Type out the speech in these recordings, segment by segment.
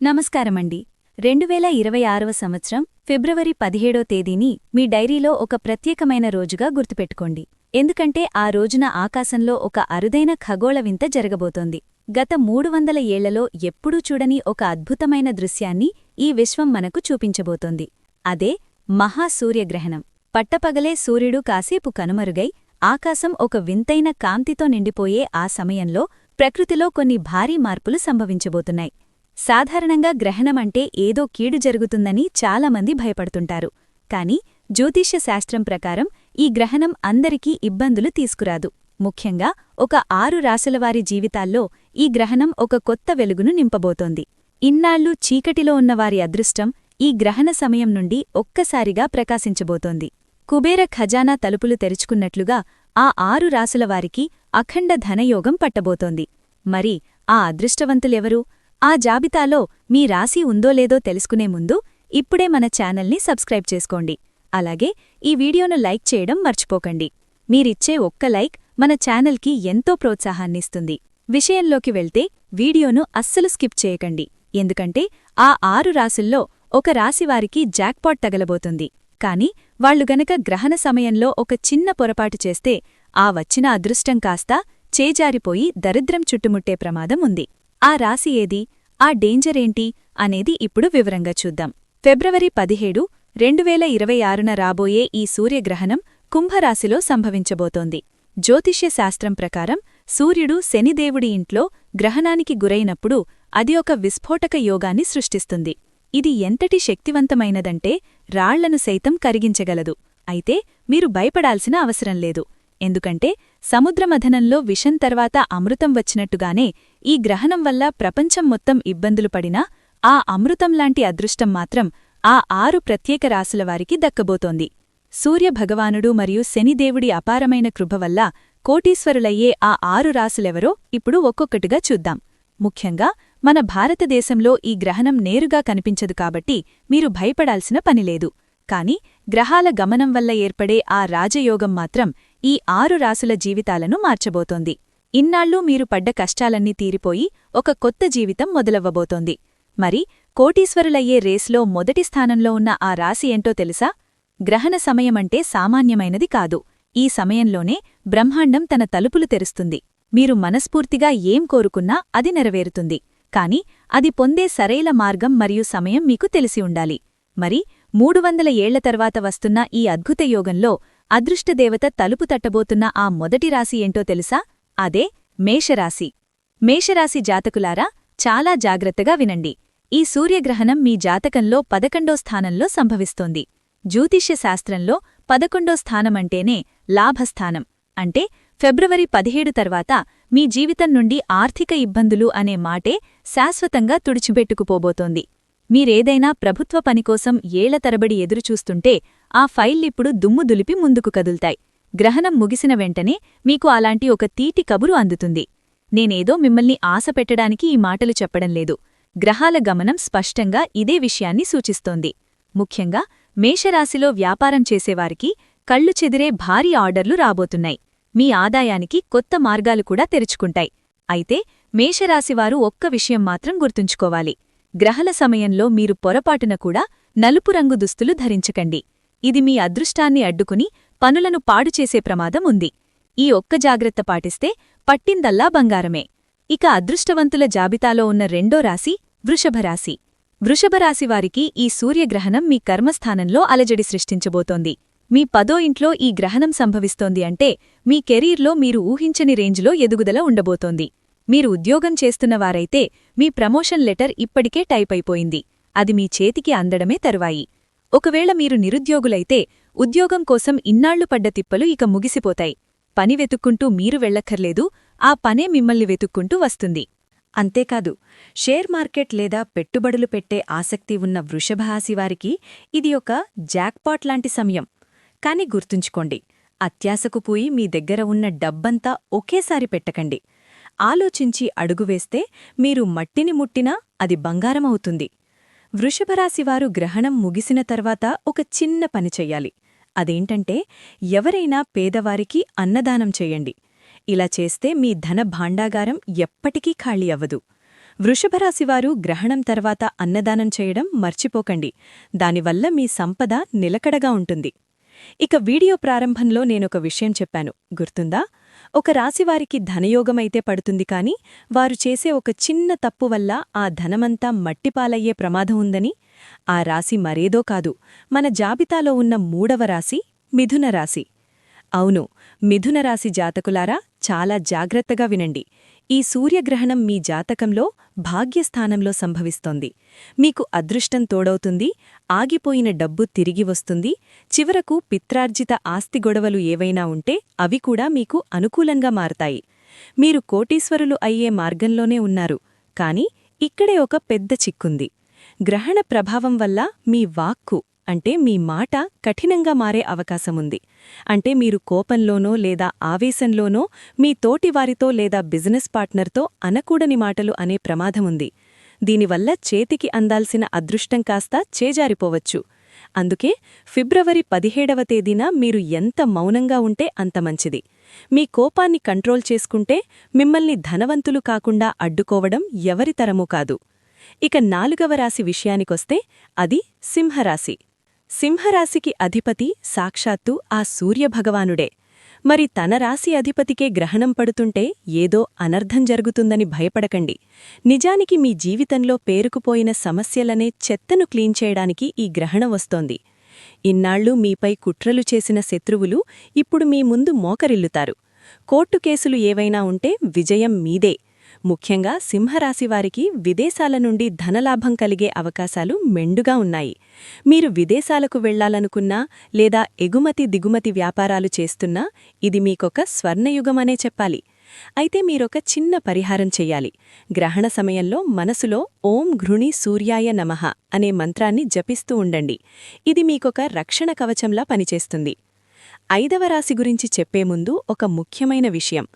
నమస్కారమండి. 2026వ సంవత్సరం ఫిబ్రవరి 17వ తేదీని మీ డైరీలో ఒక ప్రత్యేకమైన రోజుగా గుర్తుపెట్టుకోండి. ఎందుకంటే ఆ రోజున ఆకాశంలో ఒక అరుదైన ఖగోళ వింత జరగబోతోంది. గత 300 ఏళ్లలో ఎప్పుడూ చూడని ఒక అద్భుతమైన దృశ్యాన్ని ఈ విశ్వం మనకు చూపించబోతోంది. అదే మహాసూర్యగ్రహణం. పట్టపగలే సూర్యుడు కాసేపు కనుమరుగై ఆకాశం ఒక వింతైన కాంతితో నిండిపోయే ఆ సమయంలో ప్రకృతిలో కొన్ని భారీ మార్పులు సంభవించబోతున్నాయి. సాధారణంగా గ్రహణమంటే ఏదో కీడు జరుగుతుందని చాలామంది భయపడుతుంటారు. కాని జ్యోతిష్య శాస్త్రం ప్రకారం ఈ గ్రహణం అందరికీ ఇబ్బందులు తీసుకురాదు. ముఖ్యంగా ఒక 6 రాశులవారి జీవితాల్లో ఈ గ్రహణం ఒక కొత్త వెలుగును నింపబోతోంది. ఇన్నాళ్లూ చీకటిలో ఉన్నవారి అదృష్టం ఈ గ్రహణ సమయం నుండి ఒక్కసారిగా ప్రకాశించబోతోంది. కుబేర ఖజానా తలుపులు తెరుచుకున్నట్లుగా ఆ 6 రాశులవారికి అఖండ ధనయోగం పట్టబోతోంది. మరి ఆ అదృష్టవంతులెవరు? ఆ జాబితాలో మీ రాశి ఉందో లేదో తెలుసుకునే ముందు ఇప్పుడే మన ఛానల్ని సబ్స్క్రైబ్ చేసుకోండి. అలాగే ఈ వీడియోను లైక్ చేయడం మర్చిపోకండి. మీరిచ్చే ఒక్క లైక్ మన ఛానల్కి ఎంతో ప్రోత్సాహాన్నిస్తుంది. విషయంలోకి వెళ్తే వీడియోను అస్సలు స్కిప్ చేయకండి. ఎందుకంటే ఆ 6 రాశుల్లో ఒక రాశివారికి జాక్పాట్ తగలబోతుంది. కాని వాళ్లు గనక గ్రహణ సమయంలో ఒక చిన్న పొరపాటు చేస్తే ఆ వచ్చిన అదృష్టం కాస్తా చేజారిపోయి దరిద్రం చుట్టుముట్టే ప్రమాదం ఉంది. ఆ రాశి ఏది? ఆ డేంజరేంటి అనేది ఇప్పుడు వివరంగా చూద్దాం. ఫిబ్రవరి 17, 2026న రాబోయే ఈ సూర్యగ్రహణం కుంభరాశిలో సంభవించబోతోంది. జ్యోతిష్య శాస్త్రం ప్రకారం సూర్యుడు శనిదేవుడి ఇంట్లో గ్రహణానికి గురైనప్పుడు అది ఒక విస్ఫోటక యోగాన్ని సృష్టిస్తుంది. ఇది ఎంతటి శక్తివంతమైనదంటే రాళ్లను సైతం కరిగించగలదు. అయితే మీరు భయపడాల్సిన అవసరం లేదు. ఎందుకంటే సముద్రమథనంలో విషం తర్వాత అమృతం వచ్చినట్టుగానే ఈ గ్రహణం వల్ల ప్రపంచం మొత్తం ఇబ్బందులు పడినా ఆ అమృతంలాంటి అదృష్టం మాత్రం ఆ 6 ప్రత్యేక రాశులవారికి దక్కబోతోంది. సూర్యభగవానుడు మరియు శనిదేవుడి అపారమైన కృప వల్ల కోటీశ్వరులయ్యే ఆ 6 రాశులెవరో ఇప్పుడు ఒక్కొక్కటిగా చూద్దాం. ముఖ్యంగా మన భారతదేశంలో ఈ గ్రహణం నేరుగా కనిపించదు కాబట్టి మీరు భయపడాల్సిన పనిలేదు. కాని గ్రహాల గమనం వల్ల ఏర్పడే ఆ రాజయోగం మాత్రం ఈ 6 రాశుల జీవితాలను మార్చబోతోంది. ఇన్నాళ్లూ మీరు పడ్డ కష్టాలన్నీ తీరిపోయి ఒక కొత్త జీవితం మొదలవ్వబోతోంది. మరి కోటీశ్వరులయ్యే రేస్లో మొదటి స్థానంలో ఉన్న ఆ రాశి ఏంటో తెలుసా? గ్రహణ సమయమంటే సామాన్యమైనది కాదు. ఈ సమయంలోనే బ్రహ్మాండం తన తలుపులు తెరుస్తుంది. మీరు మనస్ఫూర్తిగా ఏం కోరుకున్నా అది నెరవేరుతుంది. కాని అది పొందే సరైన మార్గం మరియు సమయం మీకు తెలిసి ఉండాలి. మరి 300 ఏళ్ల తర్వాత వస్తున్న ఈ అద్భుత యోగంలో అదృష్టదేవత తలుపు తట్టబోతున్న ఆ మొదటి రాశి ఏంటో తెలుసా? అదే మేషరాశి. మేషరాశి జాతకులారా, చాలా జాగ్రత్తగా వినండి. ఈ సూర్యగ్రహణం మీ జాతకంలో 11వ స్థానంలో సంభవిస్తోంది. జ్యోతిష్య శాస్త్రంలో 11వ స్థానమంటేనే లాభస్థానం. అంటే ఫిబ్రవరి 17 తర్వాత మీ జీవితం నుండి ఆర్థిక ఇబ్బందులు అనే మాటే శాశ్వతంగా తుడిచిపెట్టుకుపోబోతోంది. మీరేదైనా ప్రభుత్వ పనికోసం ఏళ్ల తరబడి ఎదురుచూస్తుంటే ఆ ఫైల్లిప్పుడు దుమ్ము దులిపి ముందుకు కదుల్తాయి. గ్రహణం ముగిసిన వెంటనే మీకు అలాంటి ఒక తీటి కబురు అందుతుంది. నేనేదో మిమ్మల్ని ఆశ పెట్టడానికి ఈ మాటలు చెప్పడం లేదు. గ్రహాల గమనం స్పష్టంగా ఇదే విషయాన్ని సూచిస్తోంది. ముఖ్యంగా మేషరాశిలో వ్యాపారం చేసేవారికి కళ్ళు చెదిరే భారీ ఆర్డర్లు రాబోతున్నాయి. మీ ఆదాయానికి కొత్త మార్గాలు కూడా తెరుచుకుంటాయి. అయితే మేషరాశివారు ఒక్క విషయం మాత్రం గుర్తుంచుకోవాలి. గ్రహణ సమయంలో మీరు పొరపాటున కూడా నలుపు రంగు దుస్తులు ధరించకండి. ఇది మీ అదృష్టాన్ని అడ్డుకుని పనులను పాడుచేసే ప్రమాదం ఉంది. ఈ ఒక్క జాగ్రత్త పాటిస్తే పట్టిందల్లా బంగారమే. ఇక అదృష్టవంతుల జాబితాలో ఉన్న రెండో రాశి వృషభరాశి. వృషభరాశివారికి ఈ సూర్యగ్రహణం మీ కర్మస్థానంలో అలజడి సృష్టించబోతోంది. మీ 10వ ఇంట్లో ఈ గ్రహణం సంభవిస్తోంది అంటే మీ కెరీర్లో మీరు ఊహించని రేంజ్లో ఎదుగుదల ఉండబోతోంది. మీరు ఉద్యోగం చేస్తున్నవారైతే మీ ప్రమోషన్ లెటర్ ఇప్పటికే టైప్ అయిపోయింది. అది మీ చేతికి అందడమే తరువాయి. ఒకవేళ మీరు నిరుద్యోగులైతే ఉద్యోగం కోసం ఇన్నాళ్లు పడ్డ తిప్పలు ఇక ముగిసిపోతాయి. పని వెతుక్కుంటూ మీరు వెళ్లక్కర్లేదు, ఆ పనే మిమ్మల్ని వెతుక్కుంటూ వస్తుంది. అంతేకాదు, షేర్ మార్కెట్ లేదా పెట్టుబడులు పెట్టే ఆసక్తి ఉన్న వృషభరాశివారికి ఇది ఒక జాక్పాట్ లాంటి సమయం. కాని గుర్తుంచుకోండి, అత్యాశకు పోయి మీ దగ్గర ఉన్న డబ్బంతా ఒకేసారి పెట్టకండి. ఆలోచించి అడుగువేస్తే మీరు మట్టిని ముట్టినా అది బంగారమవుతుంది. వృషభరాశివారు గ్రహణం ముగిసిన తర్వాత ఒక చిన్న పని చెయ్యాలి. అదేంటంటే ఎవరైనా పేదవారికి అన్నదానం చెయ్యండి. ఇలా చేస్తే మీ ధన భాండాగారం ఎప్పటికీ ఖాళీ అవ్వదు. వృషభరాశివారు గ్రహణం తర్వాత అన్నదానం చేయడం మర్చిపోకండి. దానివల్ల మీ సంపద నిలకడగా ఉంటుంది. ఇక వీడియో ప్రారంభంలో నేనొక విషయం చెప్పాను, గుర్తుందా? ఒక రాశివారికి ధనయోగమైతే పడుతుంది కాని వారు చేసే ఒక చిన్న తప్పు వల్ల ఆ ధనమంతా మట్టిపాలయ్యే ప్రమాదం ఉందని. ఆ రాశి మరేదో కాదు, మన జాబితాలో ఉన్న 3వ రాశి మిథున రాశి. అవును, మిథున రాశి జాతకులారా, చాలా జాగ్రత్తగా వినండి. ఈ సూర్యగ్రహణం మీ జాతకంలో భాగ్యస్థానంలో సంభవిస్తోంది. మీకు అదృష్టం తోడవుతుంది, ఆగిపోయిన డబ్బు తిరిగి వస్తుంది, చివరకు పిత్రార్జిత ఆస్తి గొడవలు ఏవైనా ఉంటే అవి కూడా మీకు అనుకూలంగా మారతాయి. మీరు కోటీశ్వరులు అయ్యే మార్గంలోనే ఉన్నారు. కాని ఇక్కడే ఒక పెద్ద చిక్కుంది. గ్రహణ ప్రభావం వల్ల మీ వాక్కు అంటే మీ మాట కఠినంగా మారే అవకాశముంది. అంటే మీరు కోపంలోనో లేదా ఆవేశంలోనో మీ తోటివారితో లేదా బిజినెస్ పార్ట్నర్తో అనకూడని మాటలు అనే ప్రమాదముంది. దీనివల్ల చేతికి అందాల్సిన అదృష్టం కాస్త చేజారిపోవచ్చు. అందుకే ఫిబ్రవరి 17వ తేదీన మీరు ఎంత మౌనంగా ఉంటే అంత మంచిది. మీ కోపాన్ని కంట్రోల్ చేసుకుంటే మిమ్మల్ని ధనవంతులు కాకుండా అడ్డుకోవడం ఎవరితరమూ కాదు. ఇక 4వ రాశి విషయానికొస్తే అది సింహరాశి. సింహరాశికి అధిపతి సాక్షాత్తు ఆ సూర్యభగవానుడే. మరి తన రాశి అధిపతికే గ్రహణం పడుతుంటే ఏదో అనర్థం జరుగుతుందని భయపడకండి. నిజానికి మీ జీవితంలో పేరుకుపోయిన సమస్యలనే చెత్తను క్లీన్ చేయడానికి ఈ గ్రహణం వస్తోంది. ఇన్నాళ్లు మీపై కుట్రలు చేసిన శత్రువులు ఇప్పుడు మీ ముందు మోకరిల్లుతారు. కోర్టు కేసులు ఏవైనా ఉంటే విజయం మీదే. ముఖ్యంగా సింహరాశివారికి విదేశాల నుండి ధనలాభం కలిగే అవకాశాలు మెండుగా ఉన్నాయి. మీరు విదేశాలకు వెళ్లాలనుకున్నా లేదా ఎగుమతి దిగుమతి వ్యాపారాలు చేస్తున్నా ఇది మీకొక స్వర్ణయుగమనే చెప్పాలి. అయితే మీరొక చిన్న పరిహారం చెయ్యాలి. గ్రహణ సమయంలో మనసులో ఓం ఘృణి సూర్యాయ నమః అనే మంత్రాన్ని జపిస్తూ ఉండండి. ఇది మీకొక రక్షణ కవచంలా పనిచేస్తుంది. 5వ రాశి గురించి చెప్పే ముందు ఒక ముఖ్యమైన విషయం.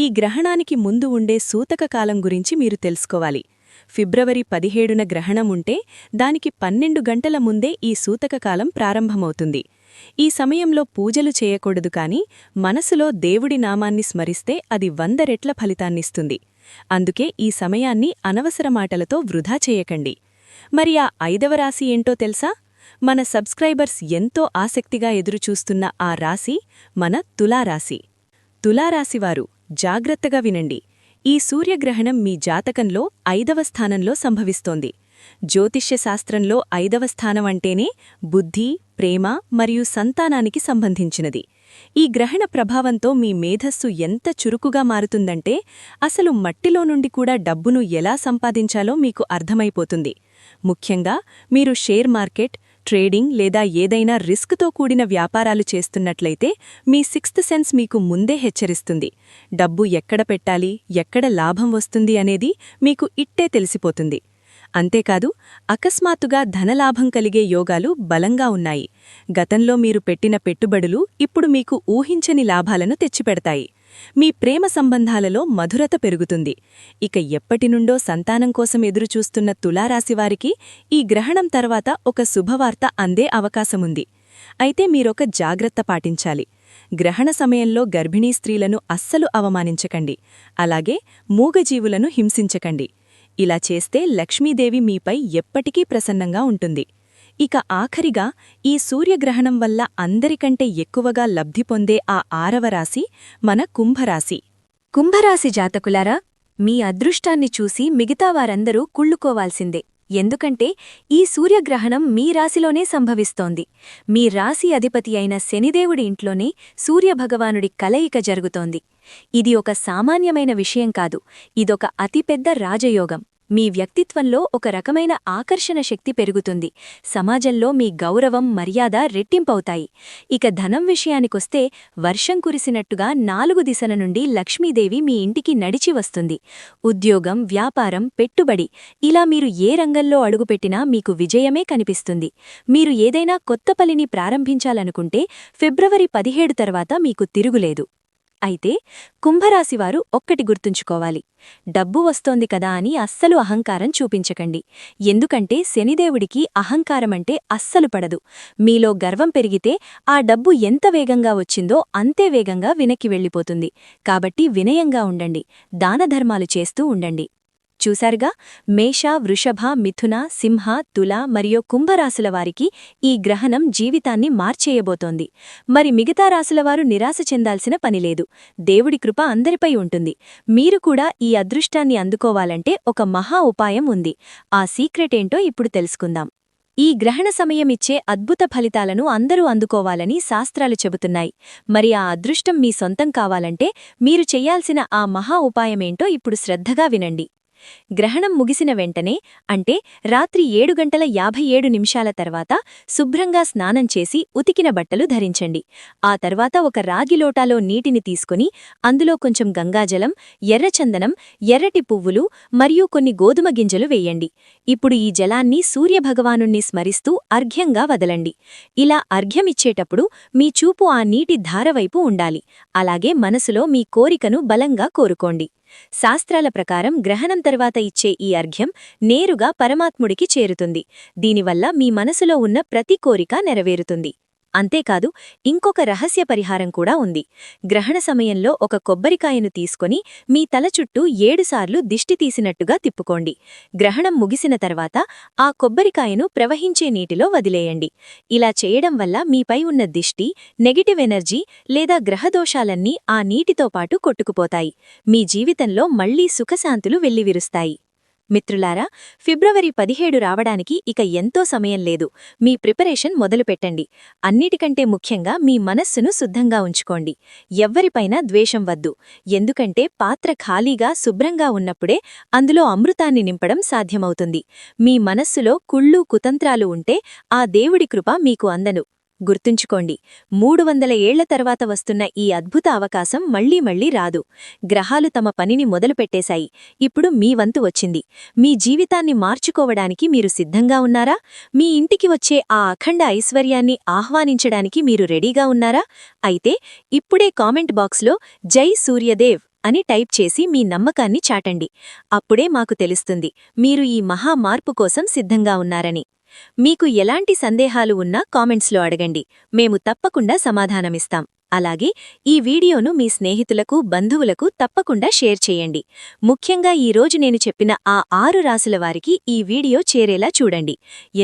ఈ గ్రహణానికి ముందు ఉండే సూతక కాలం గురించి మీరు తెలుసుకోవాలి. ఫిబ్రవరి 17న గ్రహణం ఉంటే దానికి 12 గంటల ముందే ఈ సూతక కాలం ప్రారంభమవుతుంది. ఈ సమయంలో పూజలు చేయకూడదు కాని మనసులో దేవుడి నామాన్ని స్మరిస్తే అది 100 రెట్ల ఫలితాన్నిస్తుంది. అందుకే ఈ సమయాన్ని అనవసర మాటలతో వృధా చేయకండి. మరి ఆ 5వ రాశి ఏంటో తెలుసా? మన సబ్స్క్రైబర్స్ ఎంతో ఆసక్తిగా ఎదురుచూస్తున్న ఆ రాశి మన తులారాశి. తులారాశివారు జాగ్రత్తగా వినండి. ఈ సూర్యగ్రహణం మీ జాతకంలో 5వ స్థానంలో సంభవిస్తోంది. జ్యోతిష్య శాస్త్రంలో 5వ స్థానం అంటేనే బుద్ధి, ప్రేమ మరియు సంతానానికి సంబంధించినది. ఈ గ్రహణ ప్రభావంతో మీ మేధస్సు ఎంత చురుకుగా మారుతుందంటే అసలు మట్టిలో నుండి కూడా డబ్బును ఎలా సంపాదించాలో మీకు అర్థమైపోతుంది. ముఖ్యంగా మీరు షేర్ మార్కెట్, ట్రేడింగ్ లేదా ఏదైనా రిస్క్తో కూడిన వ్యాపారాలు చేస్తున్నట్లయితే మీ 6th సెన్స్ మీకు ముందే హెచ్చరిస్తుంది. డబ్బు ఎక్కడ పెట్టాలి, ఎక్కడ లాభం వస్తుంది అనేది మీకు ఇట్టే తెలిసిపోతుంది. అంతేకాదు, అకస్మాత్తుగా ధనలాభం కలిగే యోగాలు బలంగా ఉన్నాయి. గతంలో మీరు పెట్టిన పెట్టుబడులు ఇప్పుడు మీకు ఊహించని లాభాలను తెచ్చిపెడతాయి. మీ ప్రేమ సంబంధాలలో మధురత పెరుగుతుంది. ఇక ఎప్పటినుండో సంతానం కోసం ఎదురుచూస్తున్న తులారాశివారికి ఈ గ్రహణం తర్వాత ఒక శుభవార్త అందే అవకాశముంది. అయితే మీరొక జాగ్రత్త పాటించాలి. గ్రహణ సమయంలో గర్భిణీ స్త్రీలను అస్సలు అవమానించకండి. అలాగే మూగజీవులను హింసించకండి. ఇలా చేస్తే లక్ష్మీదేవి మీపై ఎప్పటికీ ప్రసన్నంగా ఉంటుంది. ఇక ఆఖరిగా ఈ సూర్యగ్రహణం వల్ల అందరికంటే ఎక్కువగా లబ్ధి పొందే ఆ 6వ రాశి మన కుంభరాశి. కుంభరాశి జాతకులారా, మీ అదృష్టాన్ని చూసి మిగతా వారందరూ కుళ్ళుకోవాల్సిందే. ఎందుకంటే ఈ సూర్యగ్రహణం మీ రాశిలోనే సంభవిస్తోంది. మీ రాశి అధిపతి అయిన శనిదేవుడి ఇంట్లోనే సూర్యభగవానుడి కలయిక జరుగుతోంది. ఇది ఒక సామాన్యమైన విషయం కాదు, ఇదొక అతిపెద్ద రాజయోగం. మీ వ్యక్తిత్వంలో ఒక రకమైన ఆకర్షణ శక్తి పెరుగుతుంది. సమాజంలో మీ గౌరవం, మర్యాద రెట్టింపవుతాయి. ఇక ధనం విషయానికొస్తే వర్షం కురిసినట్టుగా 4 దిశల నుండి లక్ష్మీదేవి మీ ఇంటికి నడిచి వస్తుంది. ఉద్యోగం, వ్యాపారం, పెట్టుబడి ఇలా మీరు ఏ రంగంలో అడుగుపెట్టినా మీకు విజయమే కనిపిస్తుంది. మీరు ఏదైనా కొత్త పనిని ప్రారంభించాలనుకుంటే ఫిబ్రవరి 17 తర్వాత మీకు తిరుగులేదు. అయితే కుంభరాశివారు ఒక్కటి గుర్తుంచుకోవాలి. డబ్బు వస్తోంది కదా అని అస్సలు అహంకారం చూపించకండి. ఎందుకంటే శనిదేవుడికి అహంకారమంటే అస్సలు పడదు. మీలో గర్వం పెరిగితే ఆ డబ్బు ఎంత వేగంగా వచ్చిందో అంతే వేగంగా వెనక్కి వెళ్ళిపోతుంది. కాబట్టి వినయంగా ఉండండి. దానధర్మాలు చేస్తూ ఉండండి. చూశారుగా, మేష, వృషభ, మిథున, సింహ, తుల మరియు కుంభరాశుల వారికి ఈ గ్రహణం జీవితాన్ని మార్చేయబోతోంది. మరి మిగతా రాశులవారు నిరాశ చెందాల్సిన పనిలేదు. దేవుడి కృప అందరిపై ఉంటుంది. మీరు కూడా ఈ అదృష్టాన్ని అందుకోవాలంటే ఒక మహా ఉపాయం ఉంది. ఆ సీక్రెట్ ఏంటో ఇప్పుడు తెలుసుకుందాం. ఈ గ్రహణ సమయమిచ్చే అద్భుత ఫలితాలను అందరూ అందుకోవాలని శాస్త్రాలు చెబుతున్నాయి. మరి ఆ అదృష్టం మీ సొంతం కావాలంటే మీరు చెయ్యాల్సిన ఆ మహా ఉపాయమేంటో ఇప్పుడు శ్రద్ధగా వినండి. గ్రహణం ముగిసిన వెంటనే, అంటే రాత్రి 7:57 తర్వాత శుభ్రంగా స్నానం చేసి ఉతికిన బట్టలు ధరించండి. ఆ తర్వాత ఒక రాగి లోటాలో నీటిని తీసుకుని అందులో కొంచెం గంగాజలం, ఎర్రచందనం, ఎర్రటి పువ్వులు మరియు కొన్ని గోధుమ గింజలు వేయండి. ఇప్పుడు ఈ జలాన్ని సూర్యభగవానుణ్ణి స్మరిస్తూ అర్ఘ్యంగా వదలండి. ఇలా అర్ఘ్యమిచ్చేటప్పుడు మీ చూపు ఆ నీటి ధారవైపు ఉండాలి. అలాగే మనసులో మీ కోరికను బలంగా కోరుకోండి. శాస్త్రాల ప్రకారం గ్రహణం తర్వాత ఇచ్చే ఈ అర్ఘ్యం నేరుగా పరమాత్ముడికి చేరుతుంది. దీనివల్ల మీ మనసులో ఉన్న ప్రతి కోరిక నెరవేరుతుంది. అంతేకాదు, ఇంకొక రహస్య పరిహారం కూడా ఉంది. గ్రహణ సమయంలో ఒక కొబ్బరికాయను తీసుకొని మీ తల చుట్టూ 7 సార్లు దిష్టి తీసినట్టుగా తిప్పుకోండి. గ్రహణం ముగిసిన తర్వాత ఆ కొబ్బరికాయను ప్రవహించే నీటిలో వదిలేయండి. ఇలా చేయడం వల్ల మీపై ఉన్న దిష్టి, నెగటివ్ ఎనర్జీ లేదా గ్రహదోషాలన్నీ ఆ నీటితో పాటు కొట్టుకుపోతాయి. మీ జీవితంలో మళ్లీ సుఖశాంతులు వెల్లివిరుస్తాయి. మిత్రులారా, ఫిబ్రవరి 17 రావడానికి ఇక ఎంతో సమయం లేదు. మీ ప్రిపరేషన్ మొదలుపెట్టండి. అన్నిటికంటే ముఖ్యంగా మీ మనస్సును శుద్ధంగా ఉంచుకోండి. ఎవ్వరిపైనా ద్వేషం వద్దు. ఎందుకంటే పాత్ర ఖాళీగా శుభ్రంగా ఉన్నప్పుడే అందులో అమృతాన్ని నింపడం సాధ్యమవుతుంది. మీ మనస్సులో కుళ్ళు, కుతంత్రాలు ఉంటే ఆ దేవుడి కృప మీకు అందను. గుర్తుంచుకోండి, 300 ఏళ్ల తర్వాత వస్తున్న ఈ అద్భుత అవకాశం మళ్లీ రాదు. గ్రహాలు తమ పనిని మొదలుపెట్టేశాయి. ఇప్పుడు మీ వంతు వచ్చింది. మీ జీవితాన్ని మార్చుకోవడానికి మీరు సిద్ధంగా ఉన్నారా? మీ ఇంటికి వచ్చే ఆ అఖండ ఐశ్వర్యాన్ని ఆహ్వానించడానికి మీరు రెడీగా ఉన్నారా? అయితే ఇప్పుడే కామెంట్ బాక్స్లో జై సూర్యదేవ్ అని టైప్ చేసి మీ నమ్మకాన్ని చాటండి. అప్పుడే మాకు తెలుస్తుంది మీరు ఈ మహా మార్పు కోసం సిద్ధంగా ఉన్నారని. మీకు ఎలాంటి సందేహాలు ఉన్నా కామెంట్స్లో అడగండి. మేము తప్పకుండా సమాధానమిస్తాం. అలాగే ఈ వీడియోను మీ స్నేహితులకు, బంధువులకు తప్పకుండా షేర్ చేయండి. ముఖ్యంగా ఈరోజు నేను చెప్పిన ఆ 6 రాశుల వారికి ఈ వీడియో చేరేలా చూడండి.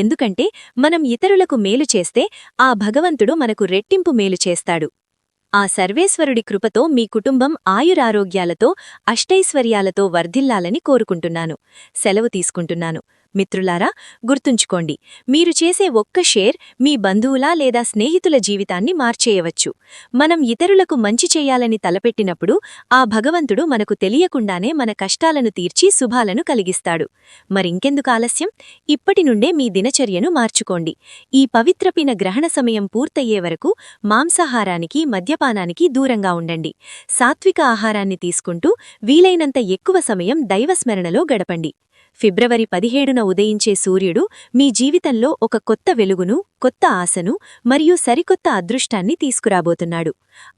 ఎందుకంటే మనం ఇతరులకు మేలు చేస్తే ఆ భగవంతుడు మనకు రెట్టింపు మేలు చేస్తాడు. ఆ సర్వేశ్వరుడి కృపతో మీ కుటుంబం ఆయురారోగ్యాలతో, అష్టైశ్వర్యాలతో వర్ధిల్లాలని కోరుకుంటున్నాను. సెలవు తీసుకుంటున్నాను. మిత్రులారా, గుర్తుంచుకోండి, మీరు చేసే ఒక్క షేర్ మీ బంధువుల లేదా స్నేహితుల జీవితాన్ని మార్చేయవచ్చు. మనం ఇతరులకు మంచి చేయాలని తలపెట్టినప్పుడు ఆ భగవంతుడు మనకు తెలియకుండానే మన కష్టాలను తీర్చి శుభాలను కలిగిస్తాడు. మరింకెందుకు ఆలస్యం? ఇప్పటి నుండే మీ దినచర్యను మార్చుకోండి. ఈ పవిత్రపిన గ్రహణ సమయం పూర్తయ్యే వరకు మాంసాహారానికి, మద్యపానానికి దూరంగా ఉండండి. సాత్విక ఆహారాన్ని తీసుకుంటూ వీలైనంత ఎక్కువ సమయం దైవస్మరణలో గడపండి. ఫిబ్రవరి 17న ఉదయించే సూర్యుడు మీ జీవితంలో ఒక కొత్త వెలుగును, కొత్త ఆశను మరియు సరికొత్త అదృష్టాన్ని తీసుకురాబోతున్నాడు.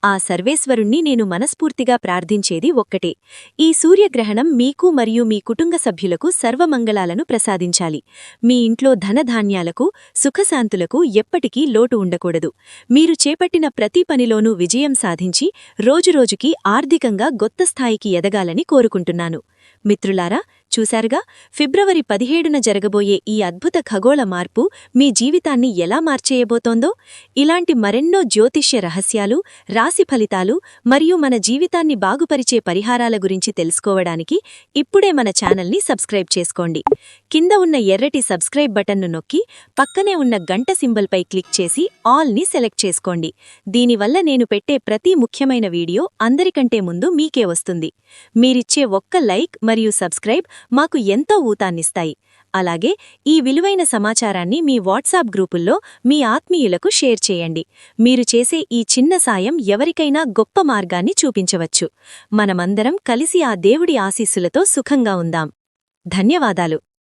ఆ సర్వేశ్వరుణ్ణి నేను మనస్ఫూర్తిగా ప్రార్థించేది ఒక్కటే: ఈ సూర్యగ్రహణం మీకు మరియు మీ కుటుంబ సభ్యులకు సర్వమంగళాలను ప్రసాదించాలి. మీ ఇంట్లో ధనధాన్యాలకు, సుఖశాంతులకు ఎప్పటికీ లోటు ఉండకూడదు. మీరు చేపట్టిన ప్రతి పనిలోనూ విజయం సాధించి రోజురోజుకీ ఆర్థికంగా గొప్ప స్థాయికి ఎదగాలని కోరుకుంటున్నాను. మిత్రులారా, చూశారుగా, ఫిబ్రవరి 17న జరగబోయే ఈ అద్భుత ఖగోళ మార్పు మీ జీవితాన్ని ఎలా మార్చేయబోతోందో? ఇలాంటి మరెన్నో జ్యోతిష్య రహస్యాలు, రాశి ఫలితాలు మరియు మన జీవితాన్ని బాగుపరిచే పరిహారాల గురించి తెలుసుకోవడానికి ఇప్పుడే మన ఛానల్ని సబ్స్క్రైబ్ చేసుకోండి. కింద ఉన్న ఎర్రటి సబ్స్క్రైబ్ బటన్ను నొక్కి పక్కనే ఉన్న గంట సింబల్పై క్లిక్ చేసి ఆల్ని సెలెక్ట్ చేసుకోండి. దీనివల్ల నేను పెట్టే ప్రతి ముఖ్యమైన వీడియో అందరికంటే ముందు మీకే వస్తుంది. మీరిచ్చే ఒక్క లైక్ మరియు సబ్స్క్రైబ్ మాకు ఎంతో ఊతాన్నిస్తాయి. అలాగే ఈ విలువైన సమాచారాన్ని మీ వాట్సాప్ గ్రూపుల్లో మీ ఆత్మీయులకు షేర్ చేయండి. మీరు చేసే ఈ చిన్న సాయం ఎవరికైనా గొప్ప మార్గాన్ని చూపించవచ్చు. మనమందరం కలిసి ఆ దేవుడి ఆశీస్సులతో సుఖంగా ఉందాం. ధన్యవాదాలు.